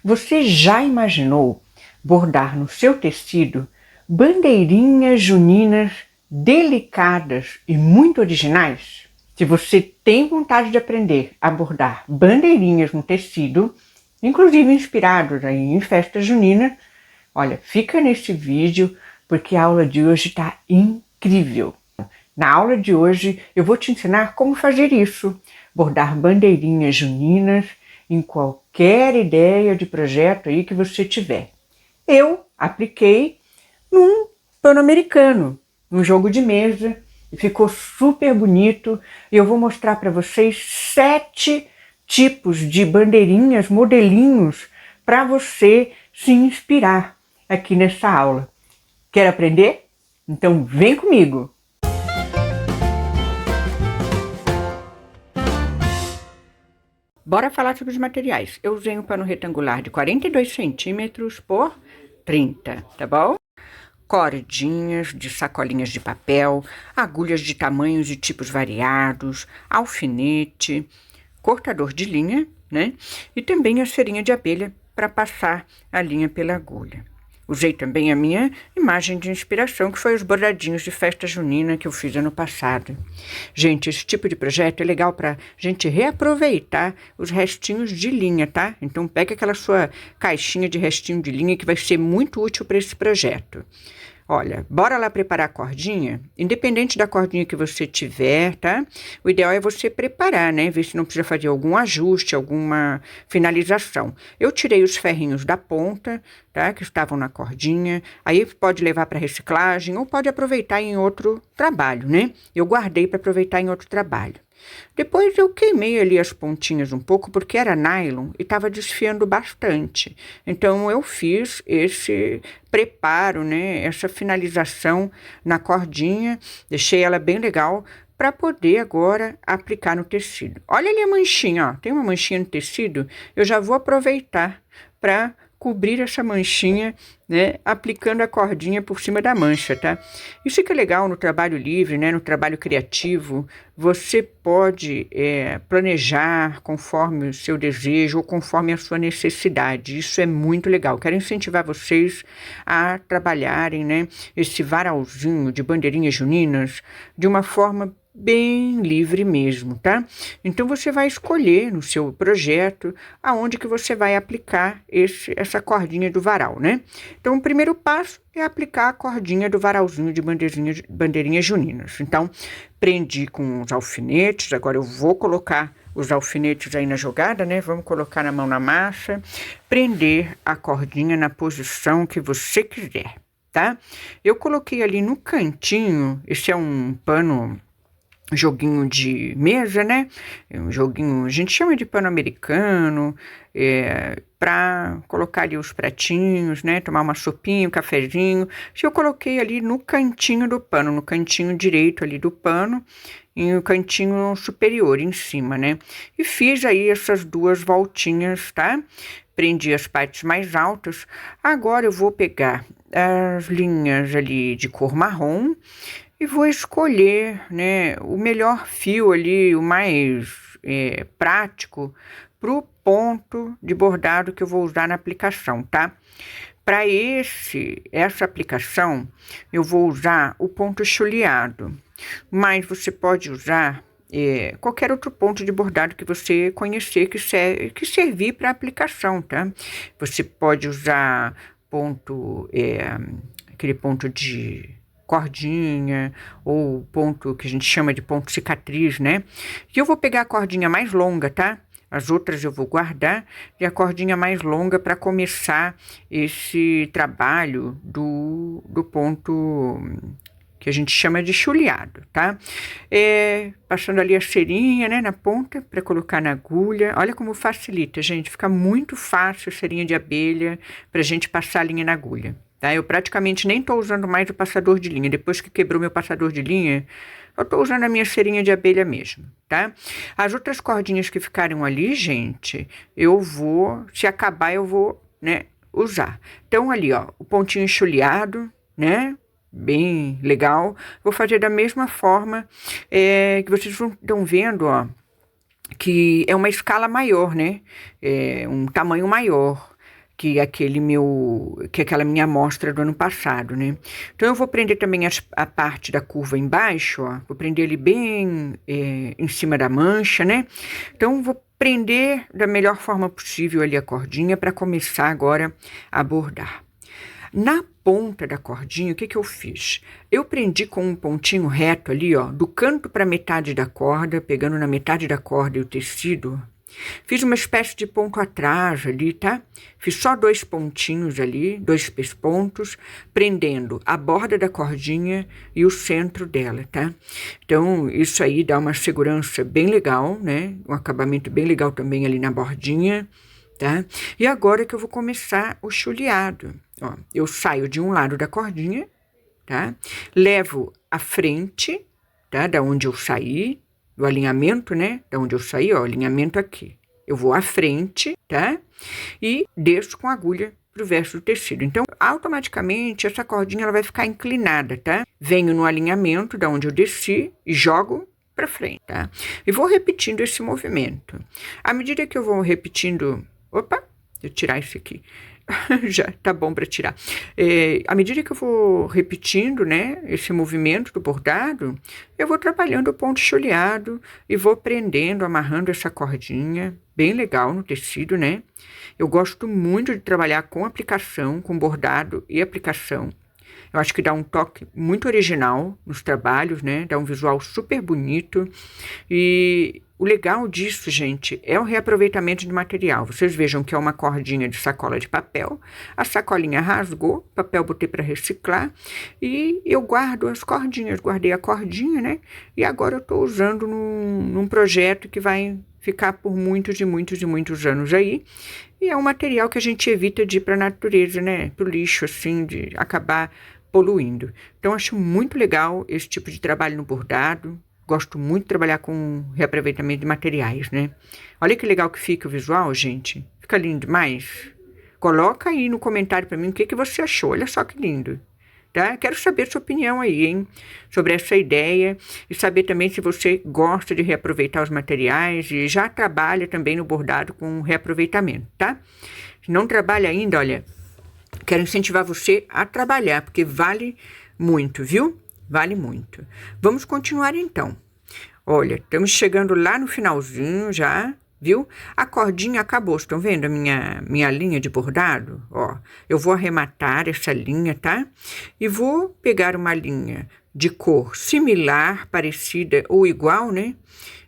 Você já imaginou bordar no seu tecido bandeirinhas juninas delicadas e muito originais? Se você tem vontade de aprender a bordar bandeirinhas no tecido, inclusive inspirados aí em festa junina, olha, fica nesse vídeo porque a aula de hoje está incrível. Na aula de hoje eu vou te ensinar como fazer isso, bordar bandeirinhas juninas em qualquer ideia de projeto aí que você tiver. Eu apliquei num Pan-Americano, num jogo de mesa, e ficou super bonito. E eu vou mostrar para vocês 7 tipos de bandeirinhas, modelinhos, para você se inspirar aqui nessa aula. Quer aprender? Então vem comigo! Bora falar sobre os materiais. Eu usei um pano retangular de 42 centímetros por 30, tá bom? Cordinhas de sacolinhas de papel, agulhas de tamanhos e tipos variados, alfinete, cortador de linha, né? E também a cerinha de abelha para passar a linha pela agulha. Usei também a minha imagem de inspiração, que foi os bordadinhos de festa junina que eu fiz ano passado. Gente, esse tipo de projeto é legal para gente reaproveitar os restinhos de linha, tá? Então pega aquela sua caixinha de restinho de linha que vai ser muito útil para esse projeto. Olha, bora lá preparar a cordinha? Independente da cordinha que você tiver, tá? O ideal é você preparar, né? Ver se não precisa fazer algum ajuste, alguma finalização. Eu tirei os ferrinhos da ponta, tá? Que estavam na cordinha. Aí pode levar para reciclagem ou pode aproveitar em outro trabalho, né? Eu guardei para aproveitar em outro trabalho. Depois eu queimei ali as pontinhas um pouco, porque era nylon e estava desfiando bastante. Então eu fiz esse preparo, né, essa finalização na cordinha, deixei ela bem legal para poder agora aplicar no tecido. Olha ali a manchinha, ó, tem uma manchinha no tecido, eu já vou aproveitar para cobrir essa manchinha, né, aplicando a cordinha por cima da mancha, tá? Isso fica legal no trabalho livre, né, no trabalho criativo. Você pode planejar conforme o seu desejo ou conforme a sua necessidade. Isso é muito legal. Quero incentivar vocês a trabalharem, né, esse varalzinho de bandeirinhas juninas de uma forma bem livre mesmo, tá? Então você vai escolher no seu projeto aonde que você vai aplicar essa cordinha do varal, né? Então o primeiro passo é aplicar a cordinha do varalzinho de bandeirinhas juninas. Então prendi com os alfinetes, agora eu vou colocar os alfinetes aí na jogada, né? Vamos colocar a mão na massa, prender a cordinha na posição que você quiser, tá? Eu coloquei ali no cantinho, esse é um pano joguinho de mesa, né? Um joguinho, a gente chama de pano americano, para colocar ali os pratinhos, né? Tomar uma sopinha, um cafezinho. Eu coloquei ali no cantinho do pano, no cantinho direito ali do pano, e no cantinho superior em cima, né? E fiz aí essas 2 voltinhas, tá? Prendi as partes mais altas. Agora eu vou pegar as linhas ali de cor marrom e vou escolher, né, o melhor fio ali, o mais prático para o ponto de bordado que eu vou usar na aplicação, tá? Para essa aplicação, eu vou usar o ponto chuleado, mas você pode usar qualquer outro ponto de bordado que você conhecer que servir para aplicação, tá? Você pode usar ponto, aquele ponto de cordinha, ou ponto que a gente chama de ponto cicatriz, né? E eu vou pegar a cordinha mais longa, tá? As outras eu vou guardar, e a cordinha mais longa para começar esse trabalho do ponto que a gente chama de chuleado, tá? Passando ali a cerinha, né, na ponta, para colocar na agulha. Olha como facilita, gente. Fica muito fácil a cerinha de abelha para a gente passar a linha na agulha. Tá? Eu praticamente nem estou usando mais o passador de linha. Depois que quebrou meu passador de linha, eu estou usando a minha cerinha de abelha mesmo, tá? As outras cordinhas que ficaram ali, gente, se acabar, eu vou, né, usar. Então, ali, ó, o pontinho chuleado, né? Bem legal. Vou fazer da mesma forma que vocês estão vendo, ó, que é uma escala maior, né? Um tamanho maior. que aquela minha amostra do ano passado, né? Então eu vou prender também a parte da curva embaixo, ó, vou prender ele bem em cima da mancha, né? Então vou prender da melhor forma possível ali a cordinha para começar agora a bordar. Na ponta da cordinha, o que que eu fiz? Eu prendi com um pontinho reto ali, ó, do canto para metade da corda, pegando na metade da corda e o tecido. Fiz uma espécie de ponto atrás ali, tá? Fiz só 2 pontinhos ali, 2 pespontos, prendendo a borda da cordinha e o centro dela, tá? Então, isso aí dá uma segurança bem legal, né? Um acabamento bem legal também ali na bordinha, tá? E agora que eu vou começar o chuleado. Ó, eu saio de um lado da cordinha, tá? Levo a frente, tá? Da onde eu saí, do alinhamento, né? Da onde eu saí, ó, alinhamento aqui. Eu vou à frente, tá? E desço com a agulha pro verso do tecido. Então, automaticamente, essa cordinha ela vai ficar inclinada, tá? Venho no alinhamento da onde eu desci e jogo para frente, tá? E vou repetindo esse movimento. À medida que eu vou repetindo... Opa, deixa eu tirar isso aqui. Já tá bom para tirar. À medida que eu vou repetindo, né, esse movimento do bordado, eu vou trabalhando o ponto chuleado e vou prendendo, amarrando essa cordinha, bem legal no tecido, né? Eu gosto muito de trabalhar com aplicação, com bordado e aplicação. Eu acho que dá um toque muito original nos trabalhos, né? Dá um visual super bonito. E o legal disso, gente, é o reaproveitamento de material. Vocês vejam que é uma cordinha de sacola de papel. A sacolinha rasgou, papel botei para reciclar. E eu guardo as cordinhas, guardei a cordinha, né? E agora eu estou usando num projeto que vai ficar por muitos e muitos e muitos anos aí. E é um material que a gente evita de ir para a natureza, né? Para o lixo, assim, de acabar poluindo. Então, acho muito legal esse tipo de trabalho no bordado. Gosto muito de trabalhar com reaproveitamento de materiais, né? Olha que legal que fica o visual, gente. Fica lindo demais. Coloca aí no comentário para mim o que você achou. Olha só que lindo. Tá? Quero saber a sua opinião aí, hein? Sobre essa ideia. E saber também se você gosta de reaproveitar os materiais e já trabalha também no bordado com reaproveitamento, tá? Se não trabalha ainda, olha... Quero incentivar você a trabalhar, porque vale muito, viu? Vale muito. Vamos continuar então. Olha, estamos chegando lá no finalzinho já, viu? A cordinha acabou, estão vendo a minha linha de bordado? Ó, eu vou arrematar essa linha, tá? E vou pegar uma linha de cor similar, parecida ou igual, né?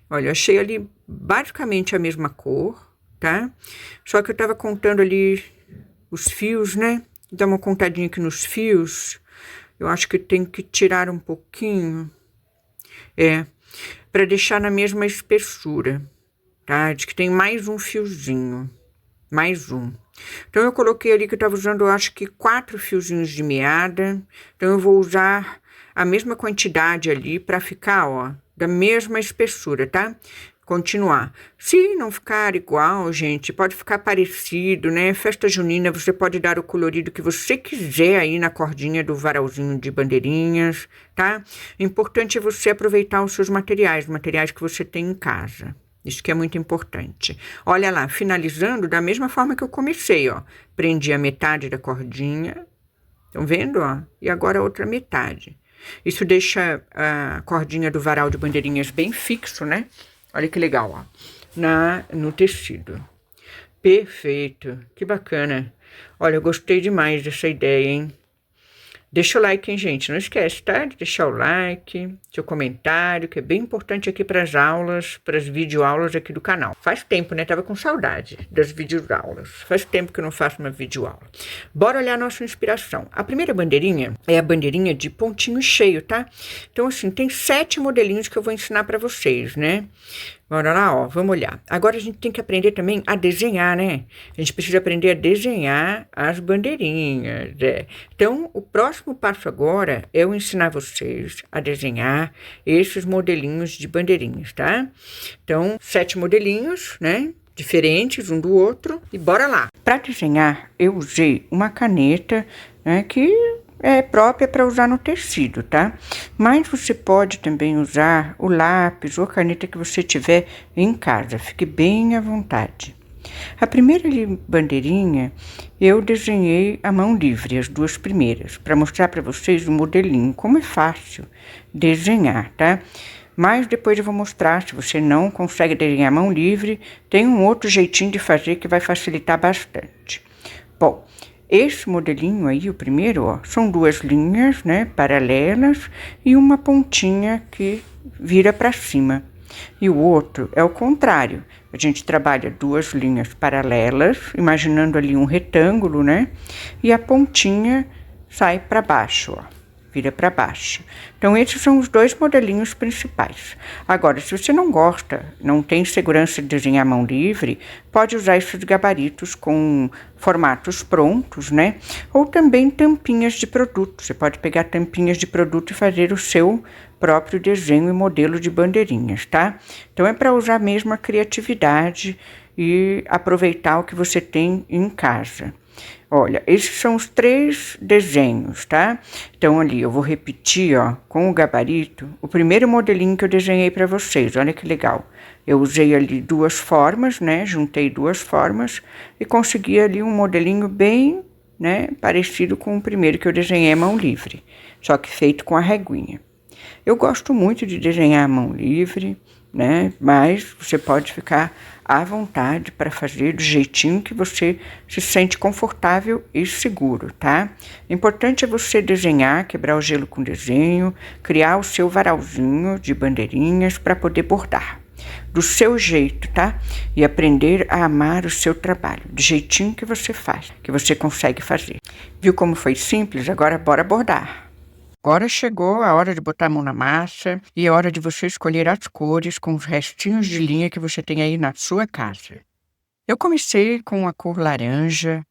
Olha, eu achei ali basicamente a mesma cor, tá? Só que eu tava contando ali... os fios, né? Dá uma contadinha aqui nos fios. Eu acho que tem que tirar um pouquinho. Para deixar na mesma espessura, tá? Diz que tem mais um fiozinho. Mais um. Então, eu coloquei ali que eu tava usando, eu acho que 4 fiozinhos de meada. Então, eu vou usar a mesma quantidade ali para ficar, ó, da mesma espessura, tá? Continuar. Se não ficar igual, gente, pode ficar parecido, né? Festa junina, você pode dar o colorido que você quiser aí na cordinha do varalzinho de bandeirinhas, tá? O importante é você aproveitar os seus materiais que você tem em casa. Isso que é muito importante. Olha lá, finalizando da mesma forma que eu comecei, ó. Prendi a metade da cordinha, estão vendo, ó? E agora a outra metade. Isso deixa a cordinha do varal de bandeirinhas bem fixo, né? Olha que legal, ó, no tecido. Perfeito, que bacana. Olha, eu gostei demais dessa ideia, hein? Deixa o like, hein, gente? Não esquece, tá? De deixar o like, seu comentário, que é bem importante aqui para as aulas, para as videoaulas aqui do canal. Faz tempo, né? Tava com saudade das videoaulas. Faz tempo que eu não faço uma videoaula. Bora olhar a nossa inspiração. A primeira bandeirinha é a bandeirinha de pontinho cheio, tá? Então, assim, tem 7 modelinhos que eu vou ensinar para vocês, né? Bora lá, ó, vamos olhar. Agora a gente tem que aprender também a desenhar, né? A gente precisa aprender a desenhar as bandeirinhas, Então, o próximo passo agora é eu ensinar vocês a desenhar esses modelinhos de bandeirinhas, tá? Então, 7 modelinhos, né? Diferentes um do outro. E bora lá. Para desenhar, eu usei uma caneta, né? Que é própria para usar no tecido, tá? Mas você pode também usar o lápis ou a caneta que você tiver em casa. Fique bem à vontade. A primeira bandeirinha eu desenhei à mão livre, as duas primeiras, para mostrar para vocês o modelinho, como é fácil desenhar, tá? Mas depois eu vou mostrar, se você não consegue desenhar à mão livre, tem um outro jeitinho de fazer que vai facilitar bastante. Bom, esse modelinho aí, o primeiro, ó, são duas linhas, né, paralelas e uma pontinha que vira para cima. E o outro é o contrário. A gente trabalha duas linhas paralelas, imaginando ali um retângulo, né? E a pontinha sai para baixo, ó, vira para baixo. Então, esses são os dois modelinhos principais. Agora, se você não gosta, não tem segurança de desenhar à mão livre, pode usar esses gabaritos com formatos prontos, né? Ou também tampinhas de produto. Você pode pegar tampinhas de produto e fazer o seu próprio desenho e modelo de bandeirinhas, tá? Então, é para usar mesmo a criatividade e aproveitar o que você tem em casa. Olha, esses são os 3 desenhos, tá? Então, ali, eu vou repetir, ó, com o gabarito, o primeiro modelinho que eu desenhei para vocês. Olha que legal. Eu usei ali 2 formas, né? Juntei 2 formas e consegui ali um modelinho bem, né, parecido com o primeiro que eu desenhei à mão livre, só que feito com a reguinha. Eu gosto muito de desenhar à mão livre, né? Mas você pode ficar à vontade para fazer do jeitinho que você se sente confortável e seguro, tá? O importante é você desenhar, quebrar o gelo com desenho, criar o seu varalzinho de bandeirinhas para poder bordar. Do seu jeito, tá? E aprender a amar o seu trabalho, do jeitinho que você faz, que você consegue fazer. Viu como foi simples? Agora bora bordar. Agora chegou a hora de botar a mão na massa e é hora de você escolher as cores com os restinhos de linha que você tem aí na sua casa. Eu comecei com a cor laranja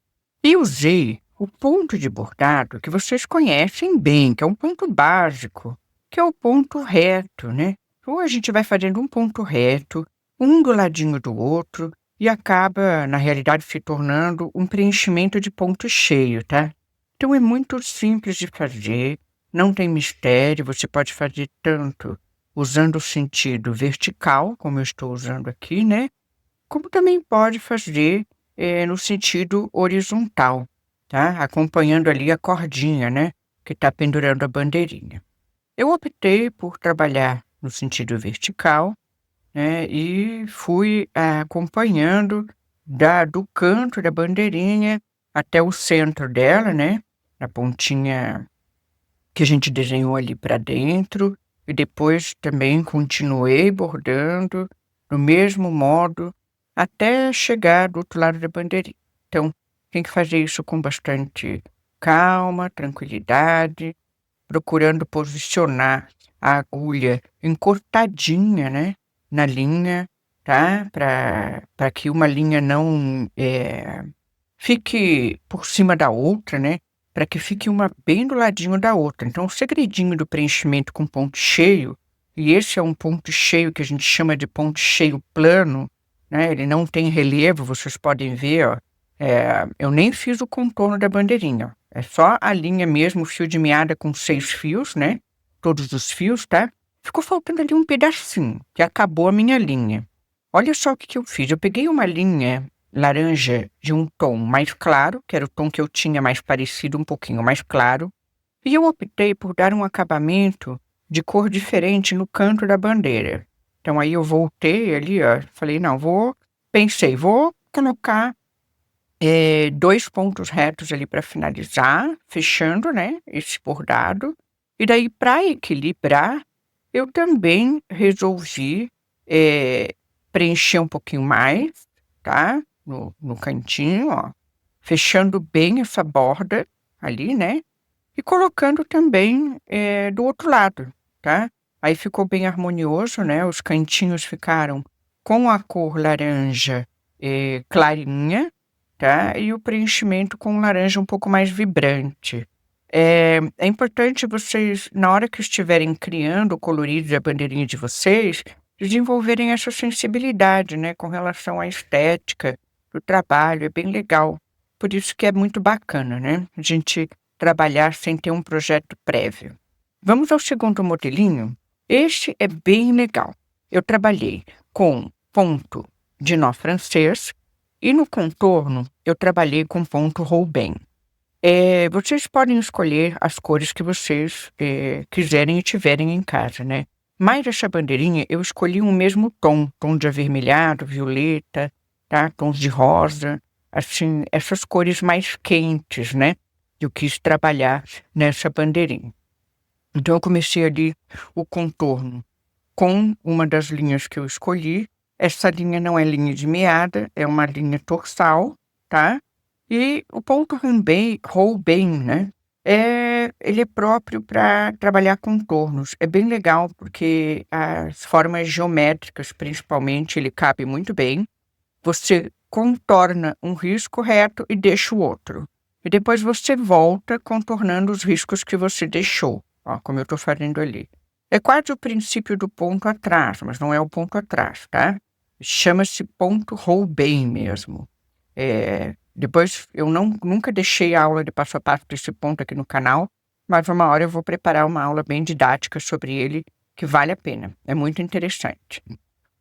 e usei o ponto de bordado que vocês conhecem bem, que é um ponto básico, que é o ponto reto, né? Ou a gente vai fazendo um ponto reto, um do ladinho do outro, e acaba, na realidade, se tornando um preenchimento de ponto cheio, tá? Então é muito simples de fazer. Não tem mistério, você pode fazer tanto usando o sentido vertical, como eu estou usando aqui, né? Como também pode fazer no sentido horizontal, tá? Acompanhando ali a cordinha, né? Que está pendurando a bandeirinha. Eu optei por trabalhar no sentido vertical, né? E fui acompanhando do canto da bandeirinha até o centro dela, né? Na pontinha que a gente desenhou ali para dentro, e depois também continuei bordando no mesmo modo até chegar do outro lado da bandeirinha. Então, tem que fazer isso com bastante calma, tranquilidade, procurando posicionar a agulha encurtadinha, né, na linha, tá? Para que uma linha não fique por cima da outra, né? Para que fique uma bem do ladinho da outra. Então, o segredinho do preenchimento com ponto cheio, e esse é um ponto cheio que a gente chama de ponto cheio plano, né? Ele não tem relevo, vocês podem ver, ó. Eu nem fiz o contorno da bandeirinha, ó. É só a linha mesmo, fio de meada com 6 fios, né? Todos os fios, tá? Ficou faltando ali um pedacinho, que acabou a minha linha. Olha só o que eu fiz. Eu peguei uma linha laranja de um tom mais claro, que era o tom que eu tinha mais parecido, um pouquinho mais claro, e eu optei por dar um acabamento de cor diferente no canto da bandeira. Então aí eu voltei ali, ó, falei, não, vou colocar 2 pontos retos ali para finalizar, fechando, né, esse bordado, e daí para equilibrar, eu também resolvi preencher um pouquinho mais, tá? No cantinho, ó, fechando bem essa borda ali, né? E colocando também do outro lado, tá? Aí ficou bem harmonioso, né? Os cantinhos ficaram com a cor laranja clarinha, tá? E o preenchimento com laranja um pouco mais vibrante. É importante vocês, na hora que estiverem criando o colorido da bandeirinha de vocês, desenvolverem essa sensibilidade, né, com relação à estética do trabalho, é bem legal. Por isso que é muito bacana, né, a gente trabalhar sem ter um projeto prévio. Vamos ao segundo modelinho? Este é bem legal. Eu trabalhei com ponto de nó francês E no contorno, eu trabalhei com ponto Rouben. Vocês podem escolher as cores que vocês quiserem e tiverem em casa, né? Mas essa bandeirinha eu escolhi um mesmo tom de avermelhado, violeta, tá? Tons de rosa, assim, essas cores mais quentes, né? Eu quis trabalhar nessa bandeirinha. Então eu comecei ali o contorno com uma das linhas que eu escolhi. Essa linha não é linha de meada, é uma linha torsal, tá? E o ponto Rouben, né? Ele é próprio para trabalhar contornos. É bem legal porque as formas geométricas, principalmente, ele cabe muito bem. Você contorna um risco reto e deixa o outro. E depois você volta contornando os riscos que você deixou, ó, como eu estou fazendo ali. É quase o princípio do ponto atrás, mas não é o ponto atrás, tá? Chama-se ponto Rouben mesmo. Depois, eu nunca deixei a aula de passo a passo desse ponto aqui no canal, mas uma hora eu vou preparar uma aula bem didática sobre ele, que vale a pena. É muito interessante.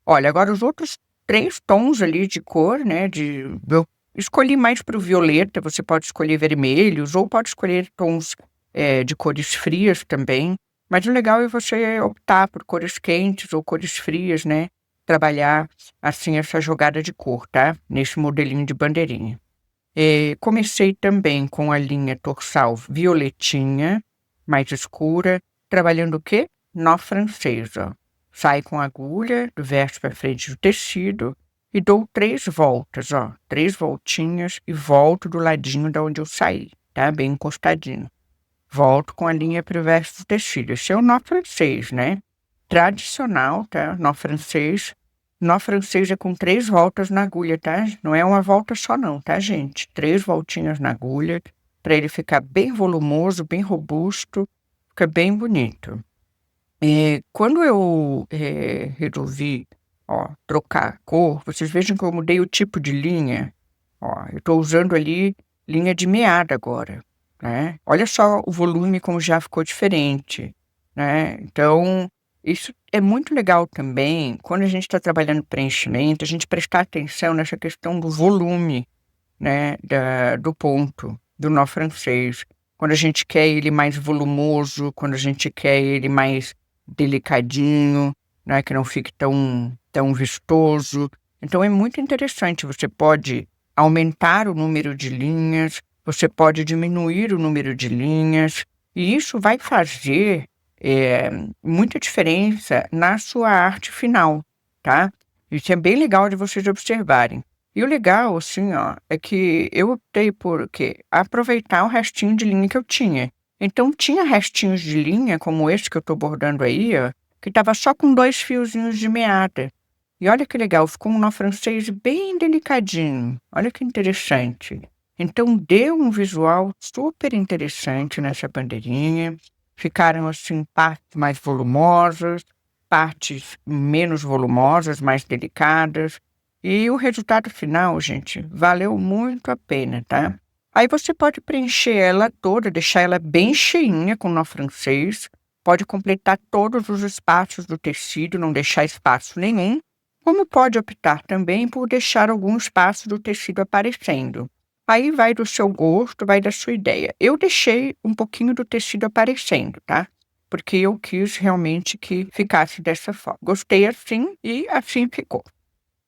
Olha, agora os outros 3 tons ali de cor, né, eu escolhi mais para o violeta, você pode escolher vermelhos, ou pode escolher tons, de cores frias também, mas o legal é você optar por cores quentes ou cores frias, né, trabalhar, assim, essa jogada de cor, tá, nesse modelinho de bandeirinha. Comecei também com a linha torsal violetinha, mais escura, trabalhando o quê? Nó francês, ó. Saio com a agulha do verso para frente do tecido e dou 3 voltas, ó. 3 voltinhas e volto do ladinho da onde eu saí, tá? Bem encostadinho. Volto com a linha para o verso do tecido. Esse é o nó francês, né? Tradicional, tá? Nó francês. Nó francês é com 3 voltas na agulha, tá? Não é uma volta só não, tá, gente? 3 voltinhas na agulha, para ele ficar bem volumoso, bem robusto, fica bem bonito. Quando eu resolvi, ó, trocar a cor, vocês vejam que eu mudei o tipo de linha. Ó, eu estou usando ali linha de meada agora, né? Olha só o volume como já ficou diferente, né? Então, isso é muito legal também, quando a gente está trabalhando preenchimento, a gente prestar atenção nessa questão do volume, né, do ponto, do nó francês. Quando a gente quer ele mais volumoso, quando a gente quer ele mais delicadinho, né, que não fique tão vistoso. Então é muito interessante, você pode aumentar o número de linhas, você pode diminuir o número de linhas, e isso vai fazer muita diferença na sua arte final, tá? Isso é bem legal de vocês observarem. E o legal, assim, ó, é que eu optei por quê? Aproveitar o restinho de linha que eu tinha. Então, tinha restinhos de linha, como esse que eu tô bordando aí, ó, que tava só com 2 fiozinhos de meada. E olha que legal, ficou um nó francês bem delicadinho. Olha que interessante. Então, deu um visual super interessante nessa bandeirinha. Ficaram, assim, partes mais volumosas, partes menos volumosas, mais delicadas. E o resultado final, gente, valeu muito a pena, tá? Aí você pode preencher ela toda, deixar ela bem cheinha com nó francês, pode completar todos os espaços do tecido, não deixar espaço nenhum, como pode optar também por deixar algum espaço do tecido aparecendo. Aí vai do seu gosto, vai da sua ideia. Eu deixei um pouquinho do tecido aparecendo, tá? Porque eu quis realmente que ficasse dessa forma. Gostei assim e assim ficou.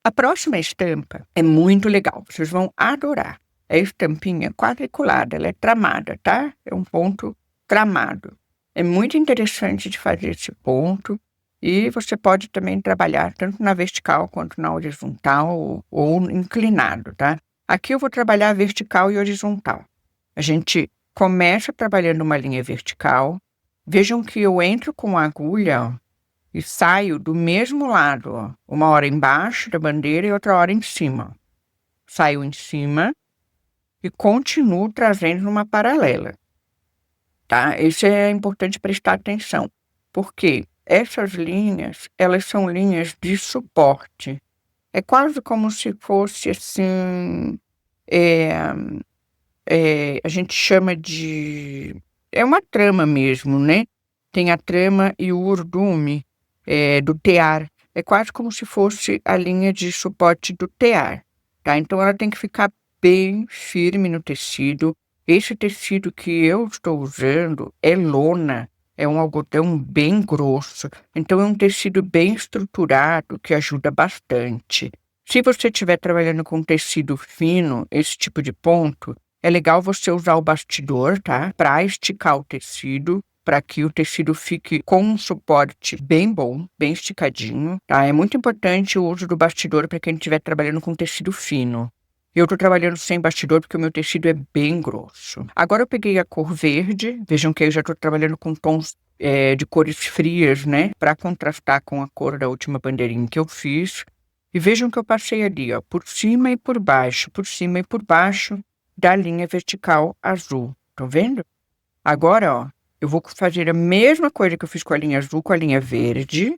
A próxima estampa é muito legal, vocês vão adorar. É a estampinha quadriculada, ela é tramada, tá? É um ponto tramado. É muito interessante de fazer esse ponto e você pode também trabalhar tanto na vertical quanto na horizontal ou inclinado, tá? Aqui eu vou trabalhar vertical e horizontal. A gente começa trabalhando uma linha vertical. Vejam que eu entro com a agulha, ó, e saio do mesmo lado, ó, uma hora embaixo da bandeira e outra hora em cima. Saio em cima e continuo trazendo numa paralela, tá? Isso é importante prestar atenção, porque essas linhas, elas são linhas de suporte. É quase como se fosse assim, a gente chama de... É uma trama mesmo, né? Tem a trama e o urdume do tear. É quase como se fosse a linha de suporte do tear, tá? Então ela tem que ficar bem firme no tecido. Esse tecido que eu estou usando é lona, é um algodão bem grosso, então é um tecido bem estruturado que ajuda bastante. Se você estiver trabalhando com tecido fino, esse tipo de ponto, é legal você usar o bastidor, tá? Para esticar o tecido, para que o tecido fique com um suporte bem bom, bem esticadinho, tá? É muito importante o uso do bastidor para quem estiver trabalhando com tecido fino. Eu estou trabalhando sem bastidor porque o meu tecido é bem grosso. Agora eu peguei a cor verde, vejam que eu já estou trabalhando com tons de cores frias, né? Para contrastar com a cor da última bandeirinha que eu fiz. E vejam que eu passei ali, ó, por cima e por baixo da linha vertical azul. Estão vendo? Agora, ó, eu vou fazer a mesma coisa que eu fiz com a linha azul, com a linha verde.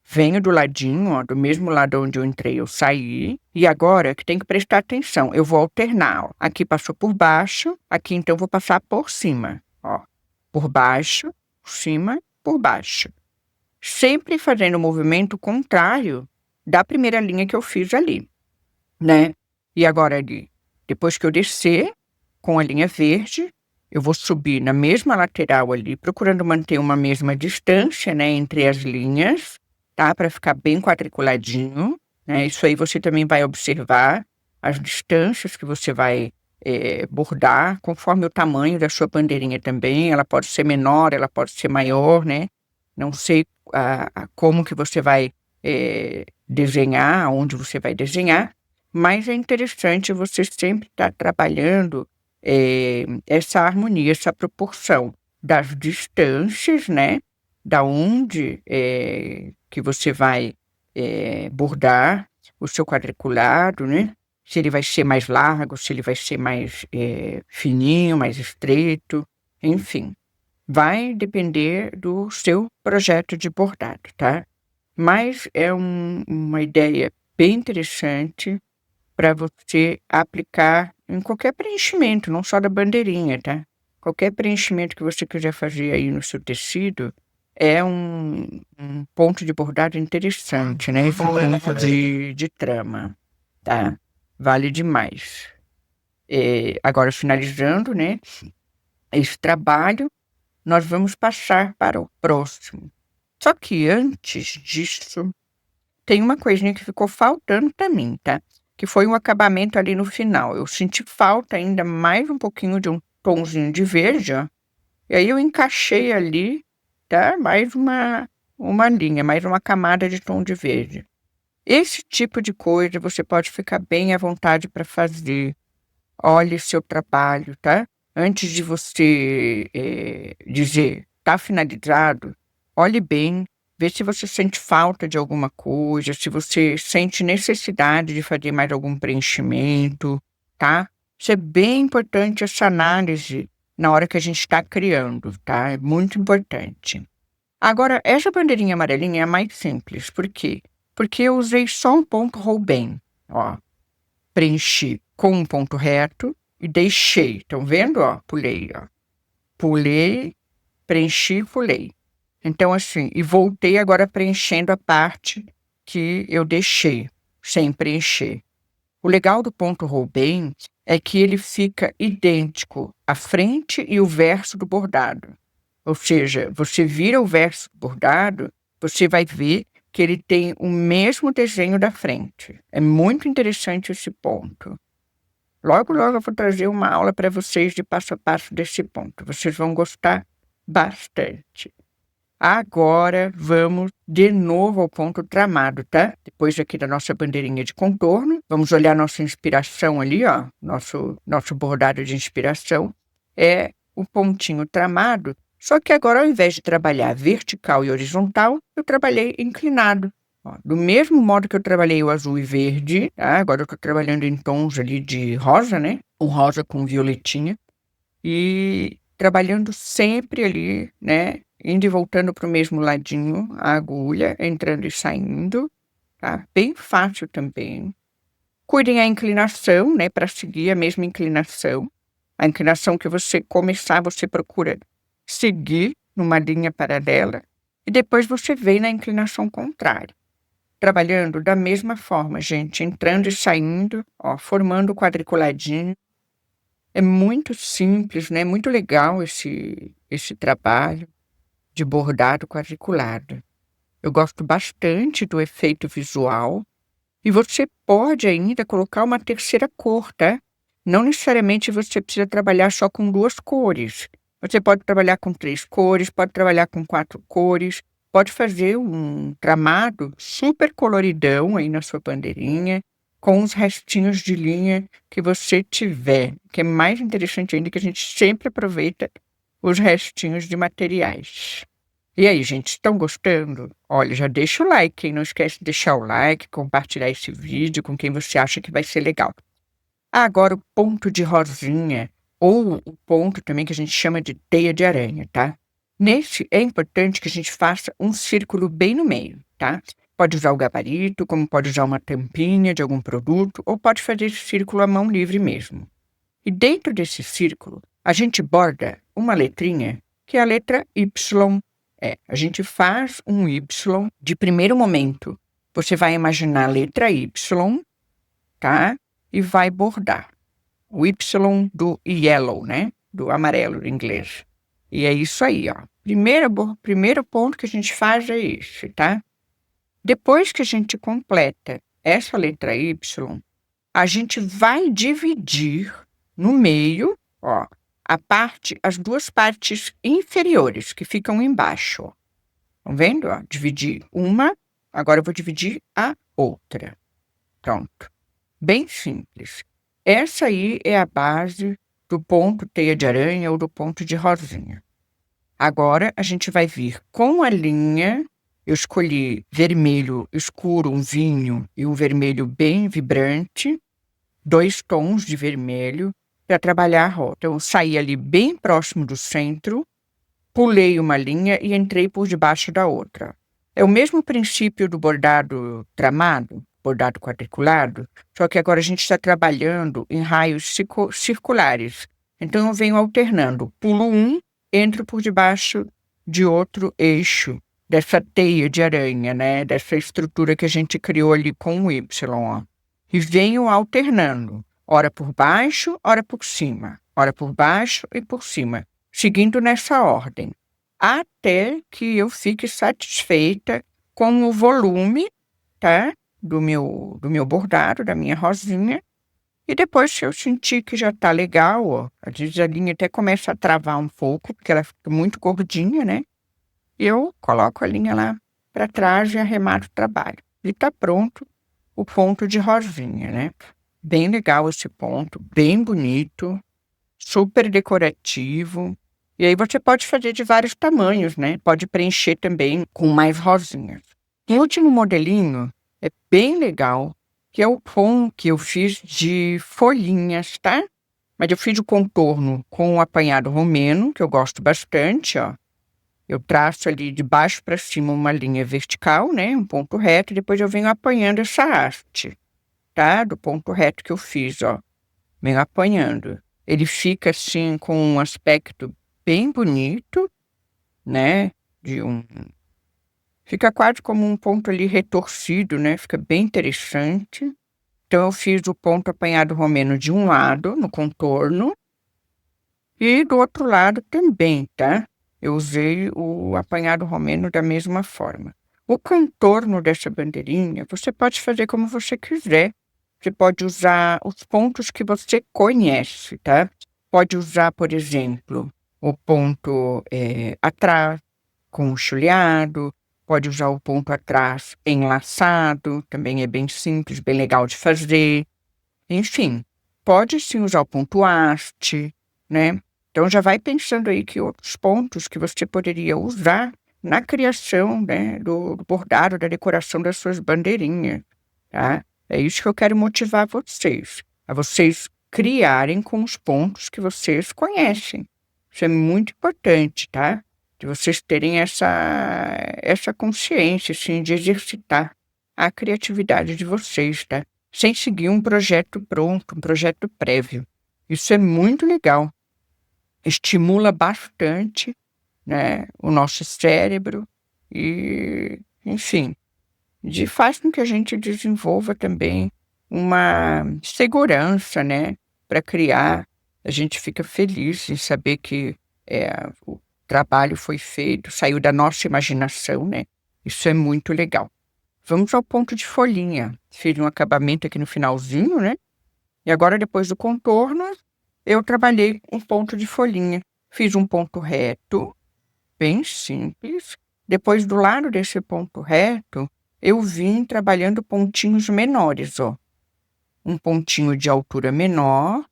Venho do ladinho, ó, do mesmo lado onde eu entrei, eu saí. E agora que tem que prestar atenção, eu vou alternar, ó. Aqui passou por baixo, aqui então eu vou passar por cima, ó. Por baixo, por cima, por baixo. Sempre fazendo o movimento contrário da primeira linha que eu fiz ali, né? E agora ali, depois que eu descer com a linha verde, eu vou subir na mesma lateral ali, procurando manter uma mesma distância, né, entre as linhas, tá? Para ficar bem quadriculadinho, né? Isso aí você também vai observar as distâncias que você vai bordar, conforme o tamanho da sua bandeirinha também. Ela pode ser menor, ela pode ser maior, né? Não sei como que você vai desenhar, onde você vai desenhar, mas é interessante você sempre estar trabalhando essa harmonia, essa proporção das distâncias, né? Da onde que você vai bordar o seu quadriculado, né? Se ele vai ser mais largo, se ele vai ser mais fininho, mais estreito, enfim. Vai depender do seu projeto de bordado, tá? Mas é uma ideia bem interessante para você aplicar em qualquer preenchimento, não só da bandeirinha, tá? Qualquer preenchimento que você quiser fazer aí no seu tecido é um ponto de bordado interessante, né? Esse ponto de trama, tá? Vale demais. Agora, finalizando, né, esse trabalho, nós vamos passar para o próximo. Só que antes disso, tem uma coisinha que ficou faltando para mim, tá? Que foi um acabamento ali no final. Eu senti falta ainda mais um pouquinho de um tomzinho de verde, ó. E aí eu encaixei ali, tá? Mais uma linha, mais uma camada de tom de verde. Esse tipo de coisa você pode ficar bem à vontade para fazer. Olhe seu trabalho, tá? Antes de você dizer tá finalizado, olhe bem, vê se você sente falta de alguma coisa, se você sente necessidade de fazer mais algum preenchimento, tá? Isso é bem importante, essa análise, na hora que a gente está criando, tá? É muito importante. Agora, essa bandeirinha amarelinha é a mais simples. Por quê? Porque eu usei só um ponto roll bem, ó. Preenchi com um ponto reto e deixei. Estão vendo, ó? Pulei, ó. Pulei, preenchi, pulei. Então, assim, e voltei agora preenchendo a parte que eu deixei, sem preencher. O legal do ponto roll bem é que ele fica idêntico à frente e o verso do bordado. Ou seja, você vira o verso do bordado, você vai ver que ele tem o mesmo desenho da frente. É muito interessante esse ponto. Logo, logo eu vou trazer uma aula para vocês de passo a passo desse ponto. Vocês vão gostar bastante. Agora vamos de novo ao ponto tramado, tá? Depois aqui da nossa bandeirinha de contorno, vamos olhar nossa inspiração ali, ó. Nosso bordado de inspiração é o pontinho tramado. Só que agora, ao invés de trabalhar vertical e horizontal, eu trabalhei inclinado. Ó, do mesmo modo que eu trabalhei o azul e verde, tá? Agora eu estou trabalhando em tons ali de rosa, né? Um rosa com violetinha. E trabalhando sempre ali, né? Indo e voltando para o mesmo ladinho, a agulha, entrando e saindo, tá? Bem fácil também. Cuidem a inclinação, né? Para seguir a mesma inclinação. A inclinação que você começar, você procura seguir numa linha paralela e depois você vem na inclinação contrária. trabalhando da mesma forma, gente, entrando e saindo, ó, formando o quadriculadinho. É muito simples, né? Muito legal esse trabalho de bordado quadriculado. Eu gosto bastante do efeito visual. E você pode ainda colocar uma terceira cor, tá? Não necessariamente você precisa trabalhar só com 2 cores. Você pode trabalhar com 3 cores, pode trabalhar com 4 cores, pode fazer um tramado super coloridão aí na sua bandeirinha, com os restinhos de linha que você tiver, que é mais interessante ainda que a gente sempre aproveita os restinhos de materiais. E aí, gente, estão gostando? Olha, já deixa o like, hein? Não esquece de deixar o like, compartilhar esse vídeo com quem você acha que vai ser legal. Agora o ponto de rosinha, ou o ponto também que a gente chama de teia de aranha, tá? Nesse é importante que a gente faça um círculo bem no meio, tá? Pode usar o gabarito, como pode usar uma tampinha de algum produto, ou pode fazer esse círculo à mão livre mesmo. E dentro desse círculo, a gente borda uma letrinha, que é a letra Y. A gente faz um Y de primeiro momento. Você vai imaginar a letra Y, tá? E vai bordar. O Y do yellow, né? Do amarelo em inglês. E é isso aí, ó. Primeiro ponto que a gente faz é esse, tá? Depois que a gente completa essa letra Y, a gente vai dividir no meio, ó, as 2 partes inferiores que ficam embaixo, ó. Estão vendo? Ó? Dividir uma, agora eu vou dividir a outra. Pronto. Bem simples. Essa aí é a base do ponto teia de aranha ou do ponto de rosinha. Agora a gente vai vir com a linha. Eu escolhi vermelho escuro, um vinho, e um vermelho bem vibrante, 2 tons de vermelho, para trabalhar a rota. Então, eu saí ali bem próximo do centro, pulei uma linha e entrei por debaixo da outra. É o mesmo princípio do bordado tramado, bordado quadriculado, só que agora a gente está trabalhando em raios circulares. Então eu venho alternando. Pulo um, entro por debaixo de outro eixo, dessa teia de aranha, né? Dessa estrutura que a gente criou ali com o Y, ó. E venho alternando, ora por baixo, ora por cima, ora por baixo e por cima, seguindo nessa ordem, até que eu fique satisfeita com o volume, tá? Do meu bordado, da minha rosinha. E depois, se eu sentir que já tá legal, ó, às vezes a linha até começa a travar um pouco, porque ela fica muito gordinha, né? Eu coloco a linha lá para trás e arremato o trabalho. E tá pronto o ponto de rosinha, né? Bem legal esse ponto, bem bonito, super decorativo. E aí você pode fazer de vários tamanhos, né? Pode preencher também com mais rosinhas. O último modelinho é bem legal, que é o ponto que eu fiz de folhinhas, tá? Mas eu fiz o contorno com o apanhado romeno, que eu gosto bastante, ó. Eu traço ali de baixo para cima uma linha vertical, né? Um ponto reto, e depois eu venho apanhando essa haste, tá? Do ponto reto que eu fiz, ó. Venho apanhando. Ele fica assim com um aspecto bem bonito, né? Fica quase como um ponto ali retorcido, né? Fica bem interessante. Então eu fiz o ponto apanhado romeno de um lado, no contorno, e do outro lado também, tá? Eu usei o apanhado romeno da mesma forma. O contorno dessa bandeirinha, você pode fazer como você quiser. Você pode usar os pontos que você conhece, tá? Pode usar, por exemplo, o ponto atrás, com o chuleado. Pode usar o ponto atrás enlaçado, também é bem simples, bem legal de fazer. Enfim, pode sim usar o ponto haste, né? Então já vai pensando aí que outros pontos que você poderia usar na criação, né, do bordado, da decoração das suas bandeirinhas, tá? É isso que eu quero motivar vocês, a vocês criarem com os pontos que vocês conhecem. Isso é muito importante, tá? De vocês terem essa consciência, assim, de exercitar a criatividade de vocês, tá? Sem seguir um projeto pronto, um projeto prévio. Isso é muito legal. Estimula bastante, né, o nosso cérebro e, enfim, faz com que a gente desenvolva também uma segurança, né, para criar. A gente fica feliz em saber que o trabalho foi feito, saiu da nossa imaginação, né? Isso é muito legal. Vamos ao ponto de folhinha. Fiz um acabamento aqui no finalzinho, né? E agora, depois do contorno, eu trabalhei um ponto de folhinha. Fiz um ponto reto, bem simples. Depois, do lado desse ponto reto, eu vim trabalhando pontinhos menores, ó. Um pontinho de altura menor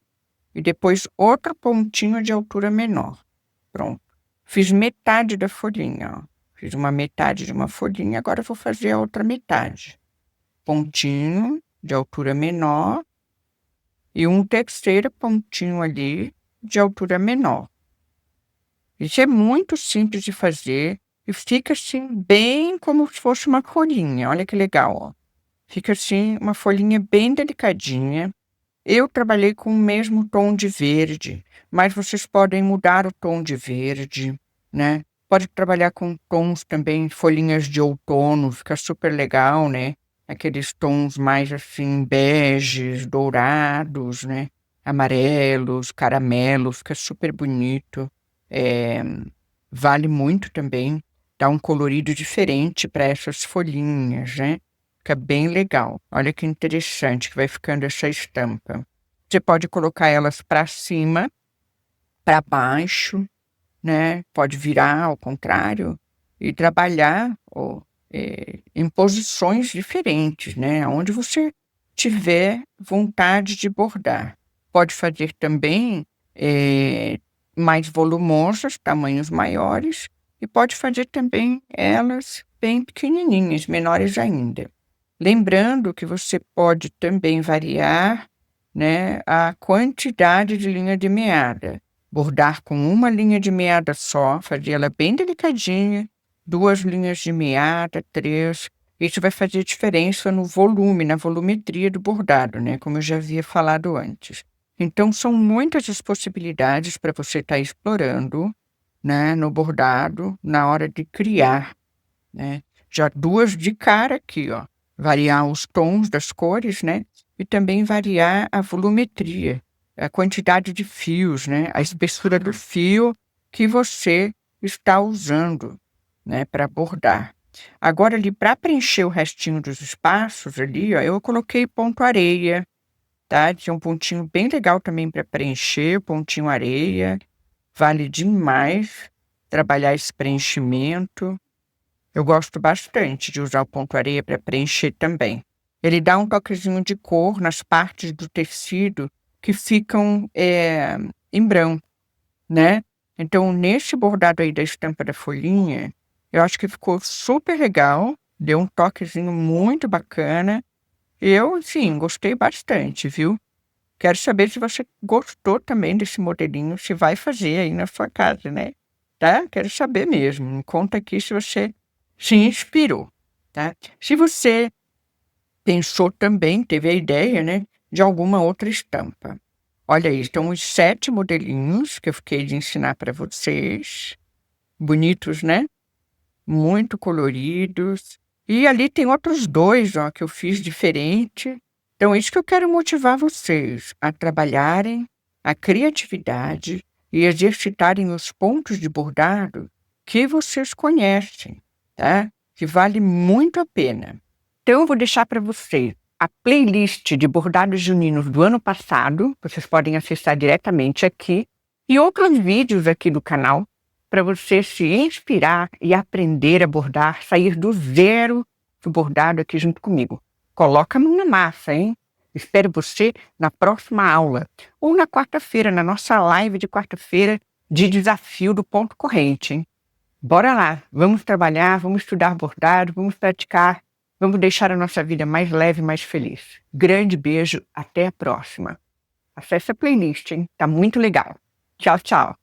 e depois outro pontinho de altura menor. Pronto. Fiz metade da folhinha, ó. Fiz uma metade de uma folhinha, agora eu vou fazer a outra metade. Pontinho de altura menor e um terceiro pontinho ali de altura menor. Isso é muito simples de fazer e fica assim bem como se fosse uma folhinha. Olha que legal, ó. Fica assim uma folhinha bem delicadinha. Eu trabalhei com o mesmo tom de verde, mas vocês podem mudar o tom de verde, né? Pode trabalhar com tons também, folhinhas de outono, fica super legal, né? Aqueles tons mais assim, beges, dourados, né? Amarelos, caramelo, fica super bonito. Vale muito também dar um colorido diferente para essas folhinhas, né? Fica bem legal. Olha que interessante que vai ficando essa estampa. Você pode colocar elas para cima, para baixo, né? Pode virar ao contrário e trabalhar em posições diferentes, né? Onde você tiver vontade de bordar. Pode fazer também mais volumosas, tamanhos maiores, e pode fazer também elas bem pequenininhas, menores ainda. Lembrando que você pode também variar, né, a quantidade de linha de meada. Bordar com uma linha de meada só, fazer ela bem delicadinha, 2 linhas de meada, 3. Isso vai fazer diferença no volume, na volumetria do bordado, né, como eu já havia falado antes. Então, são muitas as possibilidades para você estar explorando, né, no bordado, na hora de criar, né. Já 2 de cara aqui, ó. Variar os tons das cores, né? E também variar a volumetria, a quantidade de fios, né? A espessura do fio que você está usando, né? Para bordar. Agora, ali, para preencher o restinho dos espaços ali, ó, eu coloquei ponto areia, tá? Tinha um pontinho bem legal também para preencher, pontinho areia. Vale demais trabalhar esse preenchimento. Eu gosto bastante de usar o ponto areia para preencher também. Ele dá um toquezinho de cor nas partes do tecido que ficam em branco, né? Então, nesse bordado aí da estampa da folhinha, eu acho que ficou super legal, deu um toquezinho muito bacana. Eu, sim, gostei bastante, viu? Quero saber se você gostou também desse modelinho, se vai fazer aí na sua casa, né? Tá? Quero saber mesmo. Me conta aqui se você se inspirou, tá? Se você pensou também, teve a ideia, né, de alguma outra estampa. Olha aí, estão os 7 modelinhos que eu fiquei de ensinar para vocês. Bonitos, né? Muito coloridos. E ali tem outros 2, ó, que eu fiz diferente. Então, é isso que eu quero motivar vocês a trabalharem a criatividade e exercitarem os pontos de bordado que vocês conhecem, tá? Que vale muito a pena. Então, eu vou deixar para vocês a playlist de bordados juninos do ano passado, vocês podem acessar diretamente aqui, e outros vídeos aqui do canal, para você se inspirar e aprender a bordar, sair do zero do bordado aqui junto comigo. Coloca a mão na massa, hein? Espero você na próxima aula, ou na quarta-feira, na nossa live de quarta-feira de desafio do ponto corrente, hein? Bora lá, vamos trabalhar, vamos estudar bordado, vamos praticar, vamos deixar a nossa vida mais leve e mais feliz. Grande beijo, até a próxima. Acesse a playlist, hein? Tá muito legal. Tchau, tchau.